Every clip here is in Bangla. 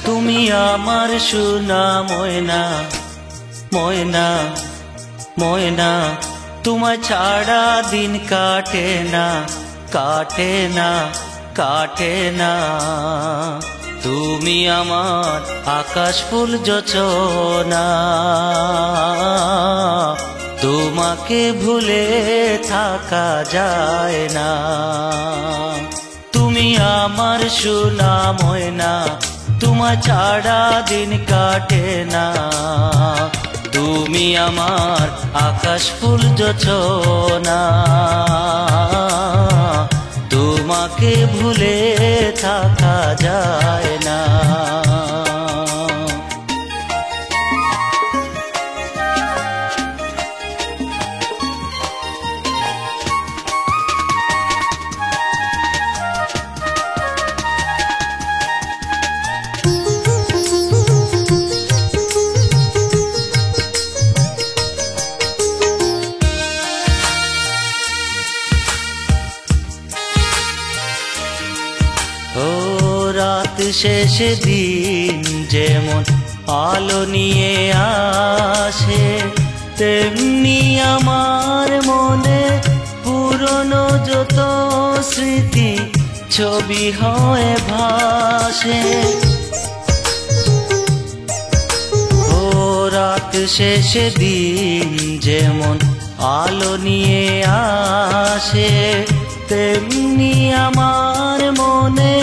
তুমি আমার সোনা ময়না, ময়না ময়না, তোমায় ছাড়া দিন কাটে না, কাটে না, কাটে না। তুমি আমার আকাশ ফুল যোছনা, তোমাকে ভুলে থাকা যায় না। তুমি আমার সোনা ময়না, তোমায় ছাড়া দিন কাটে না। তুমি আমার আকাশ ফুল যোছনা, তোমাকে ভুলে থাকা যায় না। ও রাত শেষে দিন যেমন আলো নিয়ে আসে, তেমনি আমার মনে পুরনো যত স্মৃতি ছবি হয়ে ভাসে। ও রাত শেষে দিন যেমন আলো নিয়ে আসে, তেমনি আমার মনে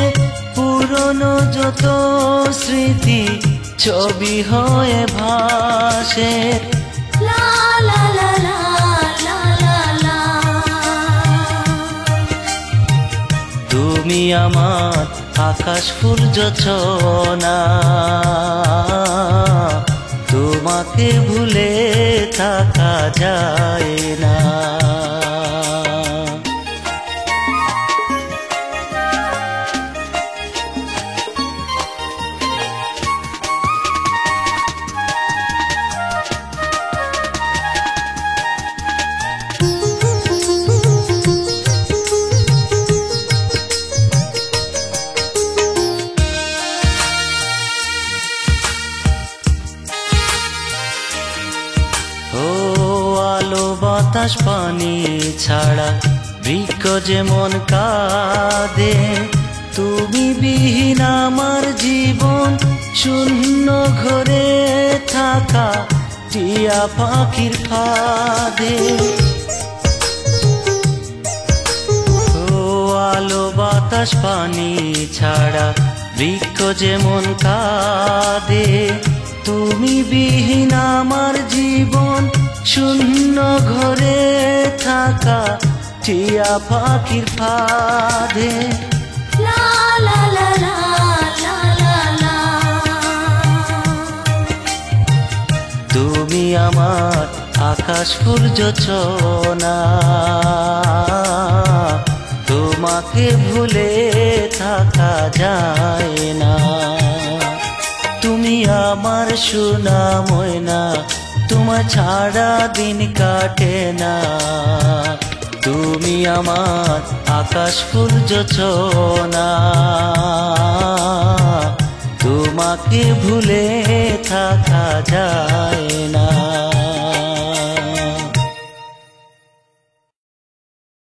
পুরনো যত স্মৃতি ছবি হয়ে ভাসে। লা লা লা লা লা লা লা। তুমি আমার আকাশ ফুল যোছনা, তোমাকে ভুলে থাকা যায় না। ও আলো বাতাস পানি ছাড়া বৃক্ষ যেমন কাঁদে, তুমি বিহীন আমার জীবন শূন্য ঘরে থাকা টিয়া পাখির ফাঁদে। ও আলো বাতাস পানি ছাড়া বৃক্ষ যেমন কাঁদে, তুমি বিহীন আমার জীবন শূন্য ঘরে থাকা টিয়া পাখির ফাঁদে। লা লা লা লা লা লা লা। তুমি আমার আকাশ ফুল যোছনা, তোমাকে ভুলে থাকা যায় না। তুমি আমার সোনা ময়না, তোমার ছাড়া দিন কাটে না। তুমি আমার আকাশ ফুল যোছনা, তোমাকে ভুলে থাকা যায়